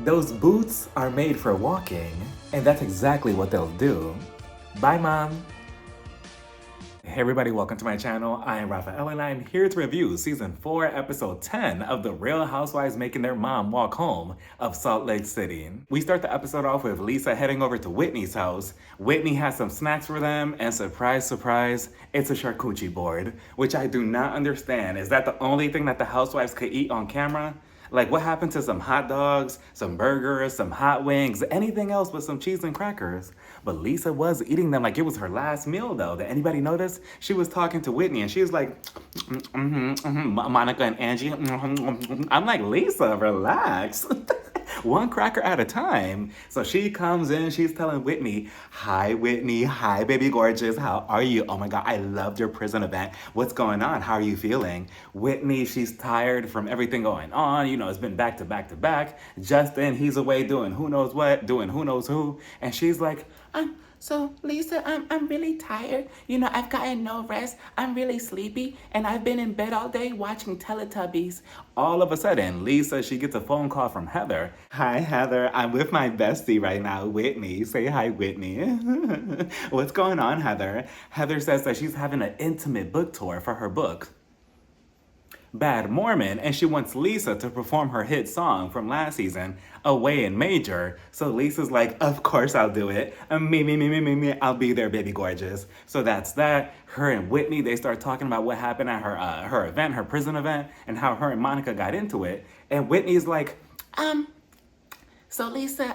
Those boots are made for walking, and that's exactly what they'll do. Bye, Mom. Hey everybody, welcome to my channel. I am Raphael and I am here to review Season 4, Episode 10 of The Real Housewives Making Their Mom Walk Home of Salt Lake City. We start the episode off with Lisa heading over to Whitney's house. Whitney has some snacks for them, and surprise, surprise, it's a charcuterie board, which I do not understand. Is that the only thing that the housewives could eat on camera? Like, what happened to some hot dogs, some burgers, some hot wings, anything else with some cheese and crackers? But Lisa was eating them like it was her last meal, though. Did anybody notice? She was talking to Whitney, and she was like, Monica and Angie. I'm like, Lisa, relax. One cracker at a time. So she comes in, she's telling Whitney, hi, Whitney. Hi, baby gorgeous. How are you? Oh my God, I loved your prison event. What's going on? How are you feeling? Whitney, she's tired from everything going on. You know, it's been back to back to back. Justin, he's away doing who knows what, doing who knows who. And she's like, So Lisa, I'm really tired. You know, I've gotten no rest. I'm really sleepy, and I've been in bed all day watching Teletubbies. All of a sudden, Lisa, she gets a phone call from Heather. Hi, Heather. I'm with my bestie right now, Whitney. Say hi, Whitney. What's going on, Heather? Heather says that she's having an intimate book tour for her book, Bad Mormon, and she wants Lisa to perform her hit song from last season, Away in Major. So Lisa's like, of course I'll do it. Me, I'll be there, baby gorgeous. So that's that. Her and Whitney, they start talking about what happened at her event, her prison event, and how her and Monica got into it. And Whitney's like, so Lisa,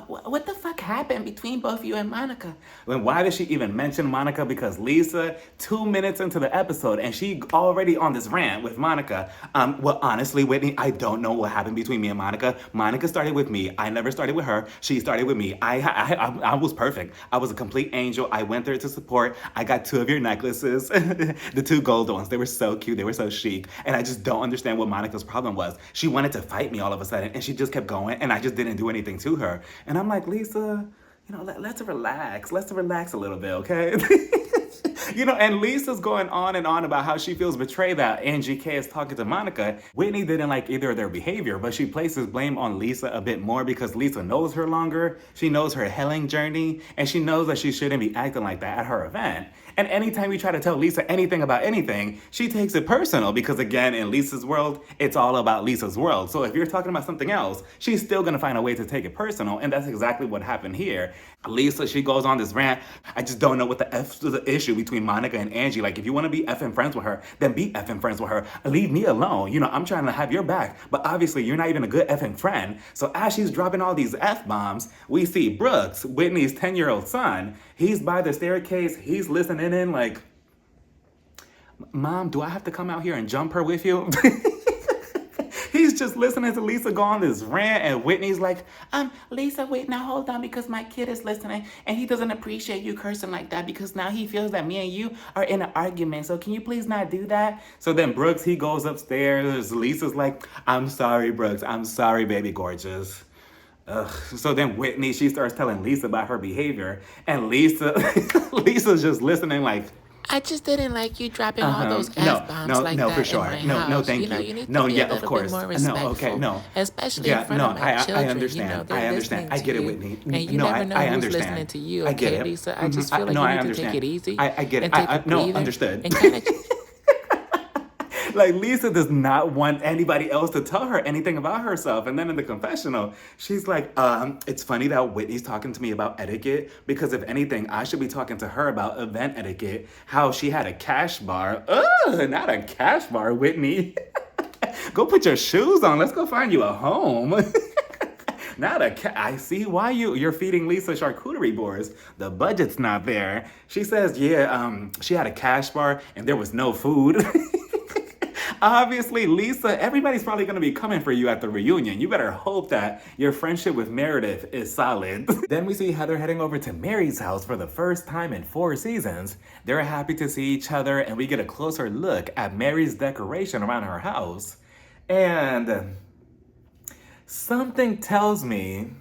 what the fuck happened between both you and Monica? And why did she even mention Monica? Because Lisa, 2 minutes into the episode, and she already on this rant with Monica. Well, honestly, Whitney, I don't know what happened between me and Monica. Monica started with me. I never started with her. She started with me. I was perfect. I was a complete angel. I went there to support. I got 2 of your necklaces, the 2 gold ones. They were so cute. They were so chic. And I just don't understand what Monica's problem was. She wanted to fight me all of a sudden, and she just kept going, and I just didn't do anything to her. And I'm like, Lisa, you know, let's relax. Let's relax a little bit, okay? You know, and Lisa's going on and on about how she feels betrayed that Angie K is talking to Monica. Whitney didn't like either of their behavior, but she places blame on Lisa a bit more because Lisa knows her longer. She knows her healing journey, and she knows that she shouldn't be acting like that at her event. And anytime you try to tell Lisa anything about anything, she takes it personal because, again, in Lisa's world, it's all about Lisa's world. So if you're talking about something else, she's still gonna find a way to take it personal, and that's exactly what happened here. Lisa, she goes on this rant. I just don't know what the issue between Monica and Angie. Like, if you want to be effing friends with her, then be effing friends with her. Leave me alone. You know, I'm trying to have your back, but obviously you're not even a good effing friend. So as she's dropping all these F-bombs, we see Brooks, Whitney's 10-year-old son. He's by the staircase. He's listening in like, Mom, do I have to come out here and jump her with you? He's just listening to Lisa go on this rant, and Whitney's like, Lisa, wait, now hold on, because my kid is listening, and he doesn't appreciate you cursing like that, because now he feels that me and you are in an argument, so can you please not do that? So then Brooks, he goes upstairs. Lisa's like, I'm sorry, Brooks. I'm sorry, baby gorgeous. Ugh. So then Whitney, she starts telling Lisa about her behavior, and Lisa's just listening like, I just didn't like you dropping all those F-bombs like that for sure. In my house. No, thank you. You need to be a little bit more respectful. Especially in front of my children. I understand. You know, they're listening to you. I get it, Whitney. And you never know who's listening to you, okay, Lisa? I just feel like you need to take it easy. I get it. Understood. And kind of like, Lisa does not want anybody else to tell her anything about herself. And then in the confessional, she's like, it's funny that Whitney's talking to me about etiquette, because if anything, I should be talking to her about event etiquette, how she had a cash bar. Ugh, not a cash bar, Whitney. Go put your shoes on. Let's go find you a home. Not I see why you're feeding Lisa charcuterie boards. The budget's not there. She says, yeah, she had a cash bar and there was no food. Obviously, Lisa, everybody's probably going to be coming for you at the reunion. You better hope that your friendship with Meredith is solid. Then we see Heather heading over to Mary's house for the first time in 4 seasons. They're happy to see each other, and we get a closer look at Mary's decoration around her house. And something tells me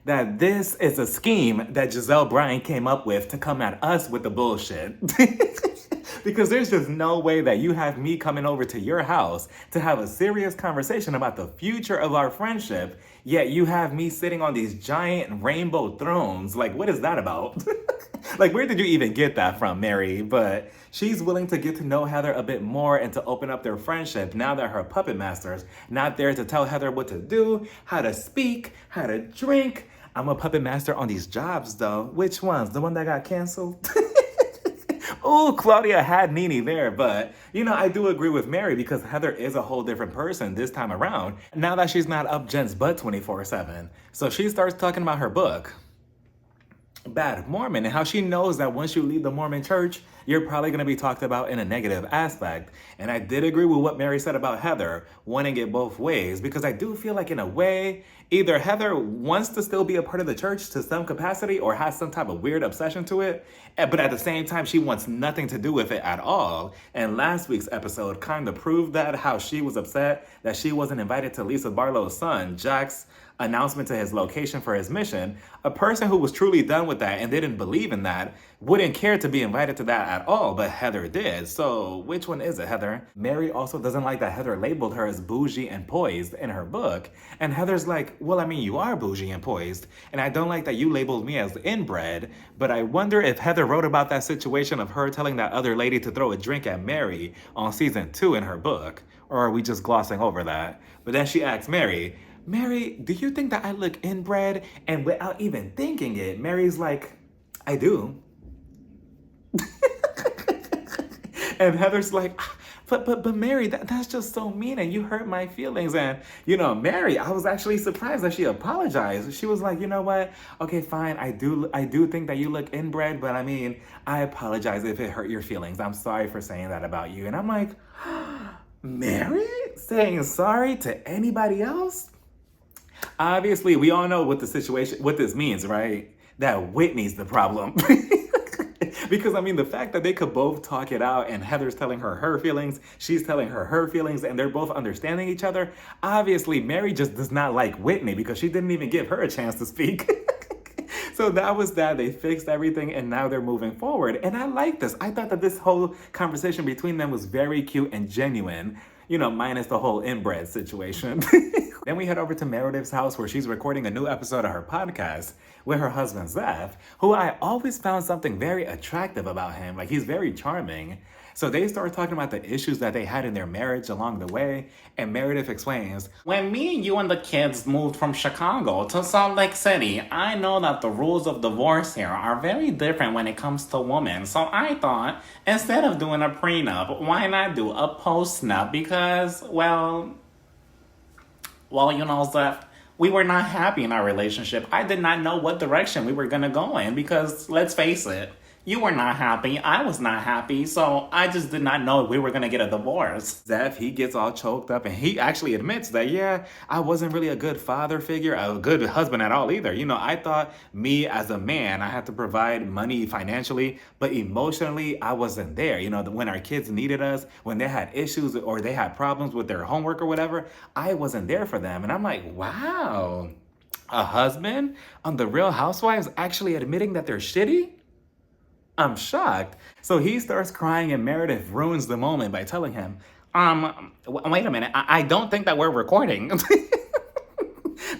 that this is a scheme that Giselle Bryant came up with to come at us with the bullshit. Because there's just no way that you have me coming over to your house to have a serious conversation about the future of our friendship, yet you have me sitting on these giant rainbow thrones. Like, what is that about? Like, where did you even get that from, Mary? But she's willing to get to know Heather a bit more and to open up their friendship now that her puppet master's not there to tell Heather what to do, how to speak, how to drink. I'm a puppet master on these jobs, though. Which ones? The one that got canceled? Oh, Claudia had Nene there, but I do agree with Mary because Heather is a whole different person this time around, now that she's not up Jen's butt 24/7. So she starts talking about her book, Bad Mormon, and how she knows that once you leave the Mormon church, you're probably going to be talked about in a negative aspect. And I did agree with what Mary said about Heather wanting it both ways, because I do feel like in a way, either Heather wants to still be a part of the church to some capacity or has some type of weird obsession to it, but at the same time, she wants nothing to do with it at all. And last week's episode kind of proved that, how she was upset that she wasn't invited to Lisa Barlow's son, Jack's announcement to his location for his mission. A person who was truly done with that and didn't believe in that wouldn't care to be invited to that at all, but Heather did. So which one is it, Heather? Mary also doesn't like that Heather labeled her as bougie and poised in her book. And Heather's like, well, I mean, you are bougie and poised, and I don't like that you labeled me as inbred. But I wonder if Heather wrote about that situation of her telling that other lady to throw a drink at Mary on season 2 in her book, or are we just glossing over that? But then she asks Mary, do you think that I look inbred? And without even thinking it, Mary's like, I do. And Heather's like, but Mary, that's just so mean, and you hurt my feelings. And Mary, I was actually surprised that she apologized. She was like, you know what? Okay, fine. I do think that you look inbred, but I mean, I apologize if it hurt your feelings. I'm sorry for saying that about you. And I'm like, Mary saying sorry to anybody else? Obviously, we all know what this means, right? That Whitney's the problem. Because, I mean, the fact that they could both talk it out and Heather's telling her feelings, she's telling her feelings, and they're both understanding each other. Obviously, Mary just does not like Whitney because she didn't even give her a chance to speak. So that was that. They fixed everything and now they're moving forward. And I like this. I thought that this whole conversation between them was very cute and genuine, minus the whole inbred situation. Then we head over to Meredith's house where she's recording a new episode of her podcast with her husband, Seth, who I always found something very attractive about him. Like, he's very charming. So they start talking about the issues that they had in their marriage along the way, and Meredith explains, when me and you and the kids moved from Chicago to Salt Lake City, I know that the rules of divorce here are very different when it comes to women. So I thought, instead of doing a prenup, why not do a post-nup? Because, well, Seth, we were not happy in our relationship. I did not know what direction we were going to go in because, let's face it, you were not happy. I was not happy. So I just did not know if we were going to get a divorce. Seth, he gets all choked up and he actually admits that, yeah, I wasn't really a good father figure, a good husband at all either. I thought me as a man, I had to provide money financially, but emotionally, I wasn't there. When our kids needed us, when they had issues or they had problems with their homework or whatever, I wasn't there for them. And I'm like, wow, a husband on The Real Housewives actually admitting that they're shitty? I'm shocked. So he starts crying and Meredith ruins the moment by telling him, wait a minute, I don't think that we're recording.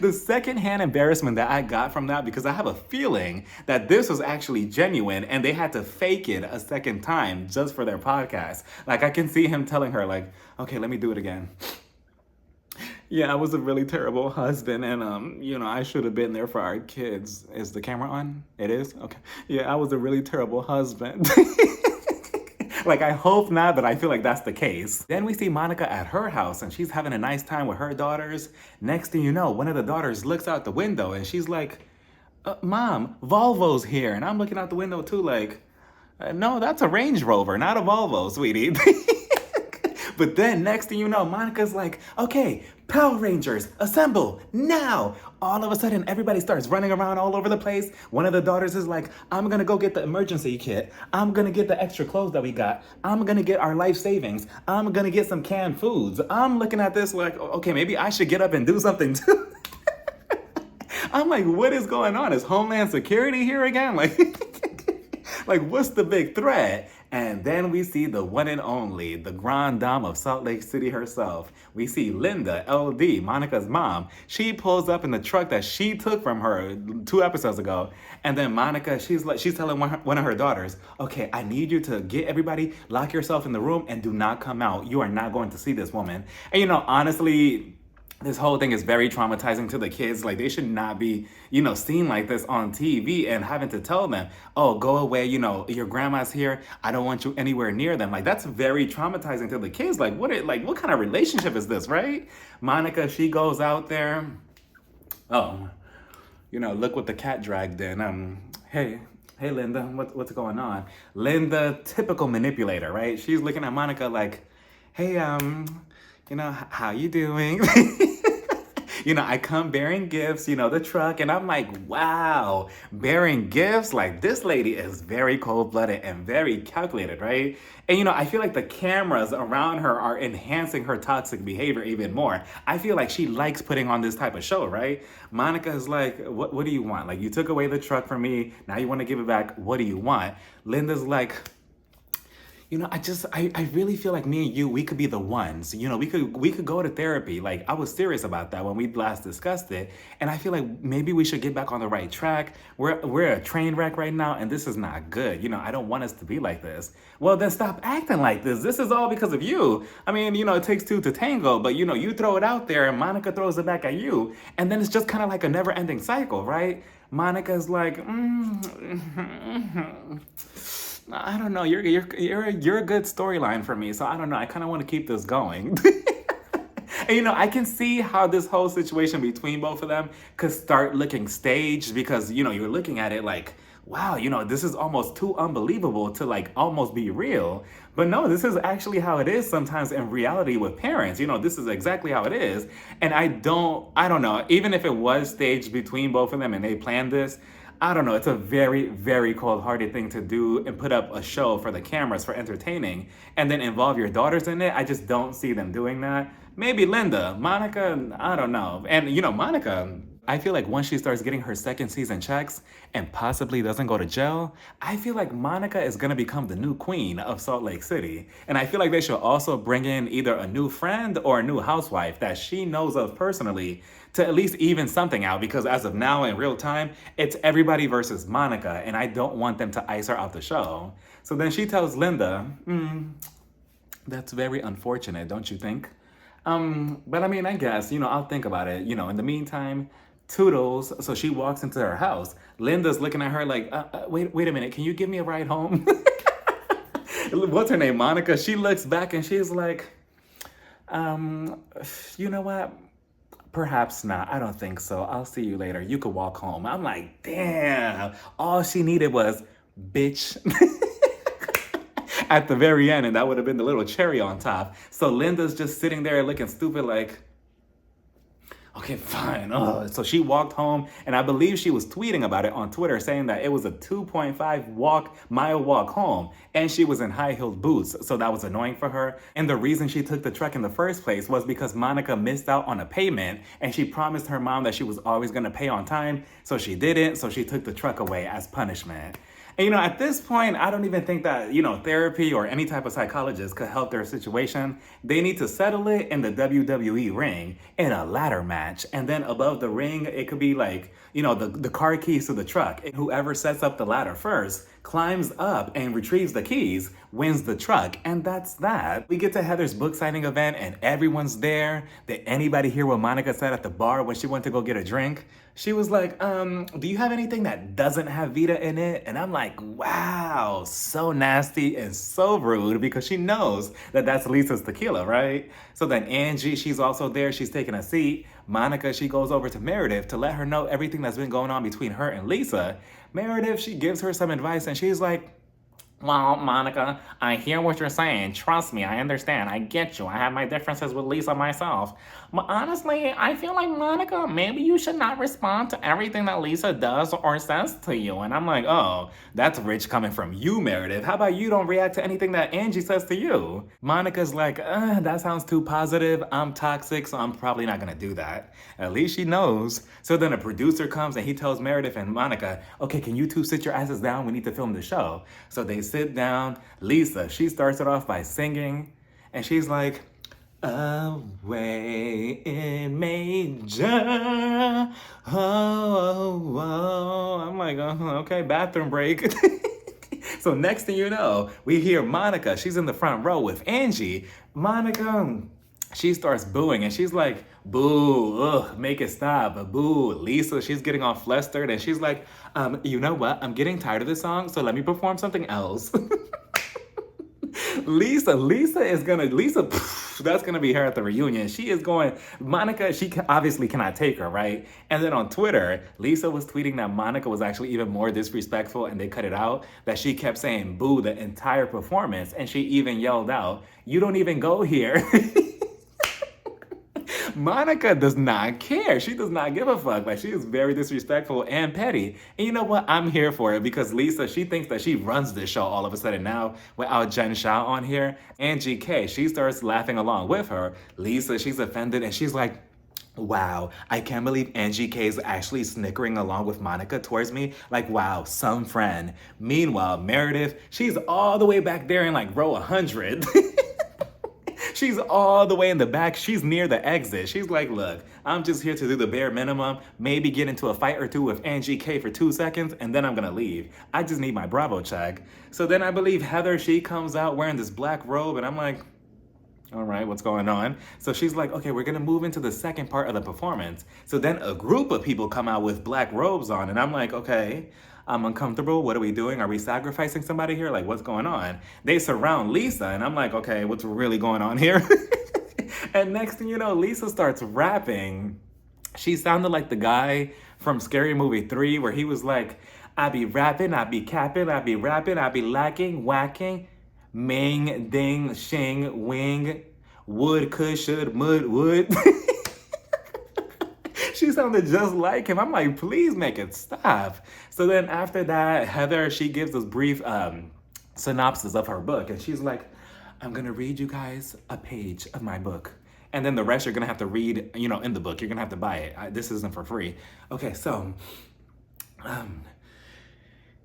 The secondhand embarrassment that I got from that, because I have a feeling that this was actually genuine and they had to fake it a second time just for their podcast. Like, I can see him telling her, like, okay, let me do it again. Yeah, I was a really terrible husband, and, I should have been there for our kids. Is the camera on? It is? Okay. Yeah, I was a really terrible husband. Like, I hope not, but I feel like that's the case. Then we see Monica at her house, and she's having a nice time with her daughters. Next thing you know, one of the daughters looks out the window, and she's like, Mom, Volvo's here. And I'm looking out the window, too, like, no, that's a Range Rover, not a Volvo, sweetie. But then next thing you know, Monica's like, okay, Power Rangers, assemble, now. All of a sudden, everybody starts running around all over the place. One of the daughters is like, I'm gonna go get the emergency kit. I'm gonna get the extra clothes that we got. I'm gonna get our life savings. I'm gonna get some canned foods. I'm looking at this like, okay, maybe I should get up and do something too. I'm like, what is going on? Is Homeland Security here again? Like, what's the big threat? And then we see the one and only, the grande dame of Salt Lake City herself. We see Linda, LD, Monica's mom. She pulls up in the truck that she took from her 2 episodes ago. And then Monica, she's telling one of her daughters, okay, I need you to get everybody, lock yourself in the room and do not come out. You are not going to see this woman. And honestly, this whole thing is very traumatizing to the kids. Like, they should not be, seen like this on TV and having to tell them, oh, go away, your grandma's here. I don't want you anywhere near them. Like, that's very traumatizing to the kids. Like, what kind of relationship is this, right? Monica, she goes out there. Oh, look what the cat dragged in. Hey, Linda, what's going on? Linda, typical manipulator, right? She's looking at Monica like, hey, how you doing? I come bearing gifts, the truck, and I'm like, wow, bearing gifts? Like, this lady is very cold-blooded and very calculated, right? And, I feel like the cameras around her are enhancing her toxic behavior even more. I feel like she likes putting on this type of show, right? Monica is like, what do you want? Like, you took away the truck from me, now you want to give it back, what do you want? Linda's like, I really feel like me and you, we could be the ones. We could go to therapy. Like, I was serious about that when we last discussed it. And I feel like maybe we should get back on the right track. We're a train wreck right now, and this is not good. I don't want us to be like this. Well, then stop acting like this. This is all because of you. I mean, it takes two to tango, but you throw it out there and Monica throws it back at you. And then it's just kind of like a never-ending cycle, right? Monica's like, I don't know. You're a good storyline for me, so I don't know. I kind of want to keep this going. And I can see how this whole situation between both of them could start looking staged because you're looking at it like, wow, this is almost too unbelievable to like almost be real. But no, this is actually how it is sometimes in reality with parents. This is exactly how it is. And I don't know. Even if it was staged between both of them and they planned this, I don't know, it's a very, very cold-hearted thing to do and put up a show for the cameras for entertaining and then involve your daughters in it. I just don't see them doing that. Maybe Linda, Monica, I don't know. And Monica, I feel like once she starts getting her second season checks and possibly doesn't go to jail, I feel like Monica is gonna become the new queen of Salt Lake City. And I feel like they should also bring in either a new friend or a new housewife that she knows of personally to at least even something out, because as of now in real time, it's everybody versus Monica, and I don't want them to ice her out the show. So then she tells Linda, that's very unfortunate, don't you think? But I mean, I guess, I'll think about it. In the meantime, toodles. So she walks into her house. Linda's looking at her like, wait a minute, can you give me a ride home? What's her name? Monica. She looks back and she's like, you know what? Perhaps not. I don't think so. I'll see you later. You could walk home. I'm like, damn. All she needed was, bitch. At the very end, and that would have been the little cherry on top. So Linda's just sitting there looking stupid like, okay, fine. Oh, so she walked home, and I believe she was tweeting about it on Twitter, saying that it was a 2.5-mile walk home, and she was in high-heeled boots, so that was annoying for her. And the reason she took the truck in the first place was because Monica missed out on a payment, and she promised her mom that she was always gonna pay on time, so she didn't, so she took the truck away as punishment. And at this point, I don't even think that, therapy or any type of psychologist could help their situation. They need to settle it in the WWE ring in a ladder match. And then above the ring, it could be like, the car keys to the truck. And whoever sets up the ladder first climbs up and retrieves the keys, wins the truck. And that's that. We get to Heather's book signing event and everyone's there. Did anybody hear what Monica said at the bar when she went to go get a drink? She was like, do you have anything that doesn't have Vita in it? And I'm like, wow, so nasty and so rude, because she knows that that's Lisa's tequila, right? So then Angie, she's also there. She's taking a seat. Monica, she goes over to Meredith to let her know everything that's been going on between her and Lisa. Meredith, she gives her some advice and she's like, well, Monica, I hear what you're saying. Trust me, I understand. I get you. I have my differences with Lisa myself. But honestly, I feel like, Monica, maybe you should not respond to everything that Lisa does or says to you. And I'm like, oh, that's rich coming from you, Meredith. How about you don't react to anything that Angie says to you? Monica's like, that sounds too positive. I'm toxic, so I'm probably not going to do that. At least she knows. So then a producer comes and he tells Meredith and Monica, okay, can you two sit your asses down? We need to film the show. So they sit down. Lisa, she starts it off by singing, and she's like, away in major. Oh, oh. I'm like, okay, bathroom break. So next thing you know, we hear Monica. She's in the front row with Angie. Monica, she starts booing and she's like, boo, ugh, make it stop, boo. Lisa, she's getting all flustered and she's like, you know what? I'm getting tired of this song, so let me perform something else. Lisa, that's gonna be her at the reunion. She is going, Monica, obviously cannot take her, right? And then on Twitter, Lisa was tweeting that Monica was actually even more disrespectful and they cut it out, that she kept saying boo the entire performance. And she even yelled out, you don't even go here. Monica does not care. She does not give a fuck. Like, she is very disrespectful and petty. And you know what? I'm here for it because Lisa, she thinks that she runs this show all of a sudden now without Jen Shah on here. Angie K, she starts laughing along with her. Lisa, she's offended and she's like, wow, I can't believe Angie K is actually snickering along with Monica towards me. Like, wow, some friend. Meanwhile, Meredith, she's all the way back there in like row 100. She's all the way in the back. She's near the exit. She's like, look, I'm just here to do the bare minimum, maybe get into a fight or two with Angie K for 2 seconds, and then I'm gonna leave. I just need my Bravo check. So then I believe Heather, she comes out wearing this black robe, and I'm like, all right, what's going on? So she's like, okay, we're gonna move into the second part of the performance. So then a group of people come out with black robes on, and I'm like, okay, I'm uncomfortable. What are we doing? Are we sacrificing somebody here? Like, what's going on? They surround Lisa, and I'm like, okay, what's really going on here? And next thing you know, Lisa starts rapping. She sounded like the guy from Scary Movie 3, where he was like, I be rapping, I be capping, I be rapping, I be lacking, whacking, ming, ding, shing, wing, would, could, should, mud, would. She sounded just like him. I'm like, please make it stop. So then after that, Heather, she gives us brief synopsis of her book. And she's like, I'm gonna read you guys a page of my book. And then the rest you're gonna have to read, you know, in the book. You're gonna have to buy it. This isn't for free. Okay, so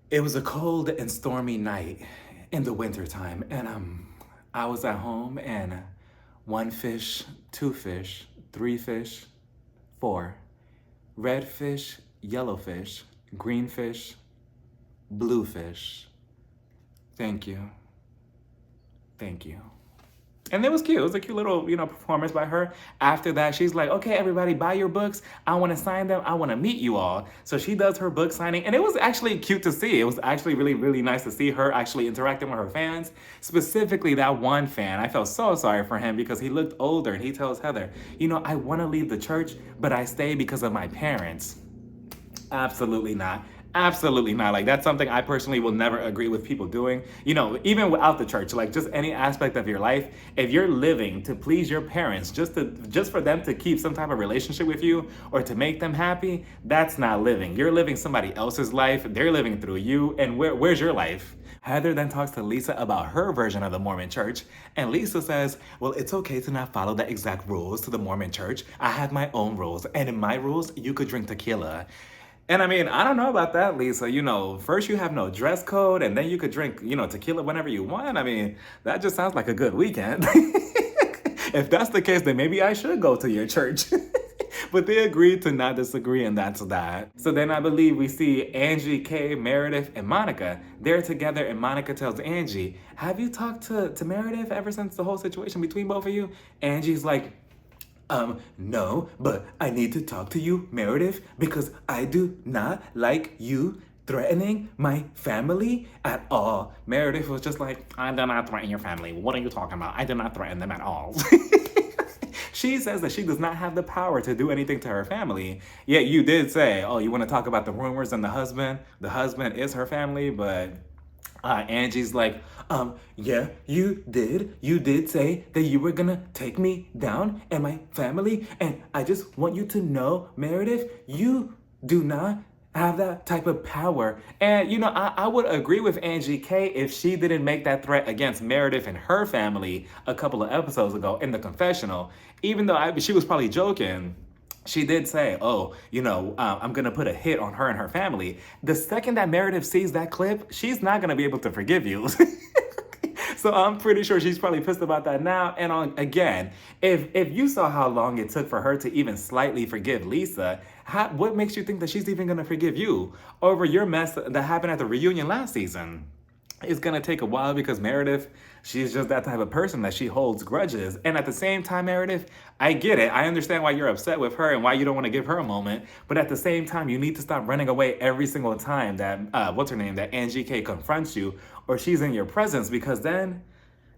it was a cold and stormy night in the wintertime. And I was at home and 1 fish, 2 fish, 3 fish, 4. Red fish, yellow fish, green fish, blue fish. Thank you. Thank you. And it was cute. It was a cute little, you know, performance by her. After that, she's like, okay, everybody, buy your books. I want to sign them. I want to meet you all. So she does her book signing. And it was actually cute to see. It was actually really, really nice to see her actually interacting with her fans. Specifically, that one fan. I felt so sorry for him because he looked older. And he tells Heather, you know, I want to leave the church, but I stay because of my parents. Absolutely not. Absolutely not. Like, that's something I personally will never agree with people doing. You know, even without the church, like just any aspect of your life, if you're living to please your parents, just for them to keep some type of relationship with you or to make them happy, that's not living. You're living somebody else's life. They're living through you. And where's your life? Heather then talks to Lisa about her version of the Mormon church. And Lisa says, well, it's okay to not follow the exact rules to the Mormon church. I have my own rules. And in my rules, you could drink tequila. And I mean, I don't know about that, Lisa. You know, first you have no dress code, and then you could drink, you know, tequila whenever you want. I mean, that just sounds like a good weekend. If that's the case, then maybe I should go to your church. But they agreed to not disagree, and that's that. So then I believe we see Angie, K, Meredith, and Monica. They're together, and Monica tells Angie, have you talked to Meredith ever since the whole situation between both of you? Angie's like, no, but I need to talk to you, Meredith, because I do not like you threatening my family at all. Meredith was just like, I do not threaten your family. What are you talking about? I do not threaten them at all. She says that she does not have the power to do anything to her family. Yet you did say, oh, you want to talk about the rumors and the husband? The husband is her family, but Angie's like, yeah, you did. You did say that you were gonna take me down and my family. And I just want you to know, Meredith, you do not have that type of power. And, you know, I would agree with Angie K if she didn't make that threat against Meredith and her family a couple of episodes ago in the confessional. Even though she was probably joking, she did say, oh, I'm gonna put a hit on her and her family. The second that Meredith sees that clip, she's not gonna be able to forgive you. So I'm pretty sure she's probably pissed about that now. And again, if you saw how long it took for her to even slightly forgive Lisa, what makes you think that she's even gonna forgive you over your mess that happened at the reunion last season? It's gonna take a while because Meredith, she's just that type of person that she holds grudges. And at the same time, Meredith, I get it. I understand why you're upset with her and why you don't want to give her a moment. But at the same time, you need to stop running away every single time that, what's her name, that Angie K confronts you or she's in your presence, because then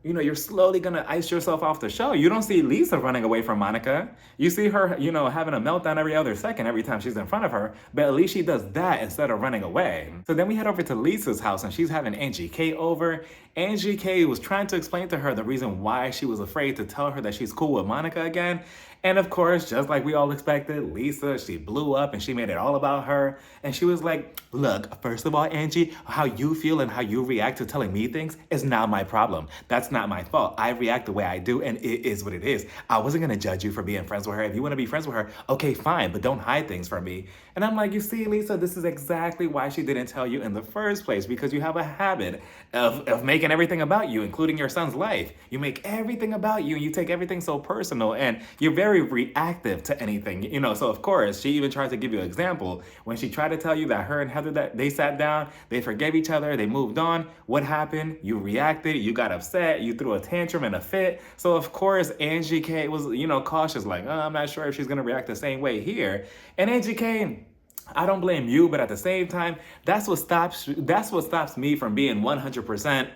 you're slowly gonna ice yourself off the show. You don't see Lisa running away from Monica. You see her, having a meltdown every other second every time she's in front of her, but at least she does that instead of running away. So then we head over to Lisa's house and she's having Angie K over. Angie K was trying to explain to her the reason why she was afraid to tell her that she's cool with Monica again. And of course, just like we all expected, Lisa, she blew up and she made it all about her. And she was like, look, first of all, Angie, how you feel and how you react to telling me things is not my problem. That's not my fault. I react the way I do and it is what it is. I wasn't gonna judge you for being friends with her. If you wanna be friends with her, okay, fine, but don't hide things from me. And I'm like, you see, Lisa, this is exactly why she didn't tell you in the first place, because you have a habit of making everything about you, including your son's life. You make everything about you and you take everything so personal and you're very reactive to anything, so of course she even tried to give you an example when she tried to tell you that her and Heather, that they sat down, they forgave each other, they moved on. What happened? You reacted, you got upset, you threw a tantrum and a fit. So of course Angie K was cautious, like, oh, I'm not sure if she's gonna react the same way here. And Angie K, I don't blame you, but at the same time, that's what stops me from being 100%,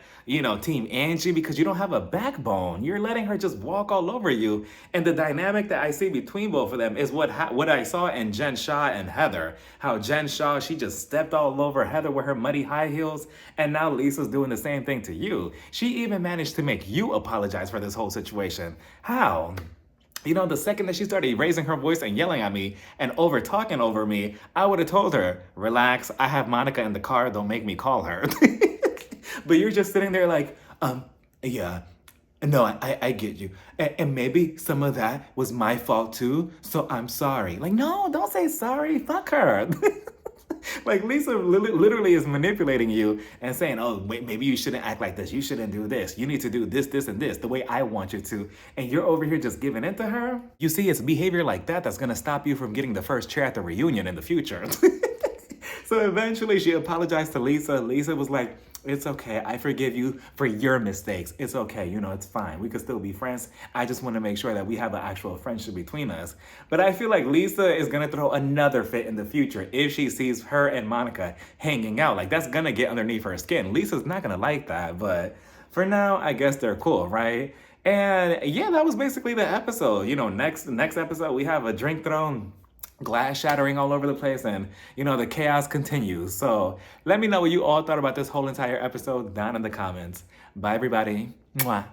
team Angie, because you don't have a backbone. You're letting her just walk all over you. And the dynamic that I see between both of them is what I saw in Jen Shah and Heather. How Jen Shah, she just stepped all over Heather with her muddy high heels, and now Lisa's doing the same thing to you. She even managed to make you apologize for this whole situation. How? The second that she started raising her voice and yelling at me and over talking over me, I would have told her, relax, I have Monica in the car, don't make me call her. But you're just sitting there like, yeah, no, I get you. And maybe some of that was my fault too, so I'm sorry. Like, no, don't say sorry, fuck her. Like, Lisa literally is manipulating you and saying, oh, wait, maybe you shouldn't act like this. You shouldn't do this. You need to do this, this, and this the way I want you to. And you're over here just giving in to her. You see, it's behavior like that that's going to stop you from getting the first chair at the reunion in the future. So eventually she apologized to Lisa. Lisa was like, it's okay. I forgive you for your mistakes. It's okay. It's fine. We could still be friends. I just want to make sure that we have an actual friendship between us. But I feel like Lisa is going to throw another fit in the future if she sees her and Monica hanging out. Like, that's going to get underneath her skin. Lisa's not going to like that. But for now, I guess they're cool, right? And yeah, that was basically the episode. Next episode, we have a drink thrown, glass shattering all over the place, and the chaos continues. So let me know what you all thought about this whole entire episode down in the comments. Bye everybody. Mwah.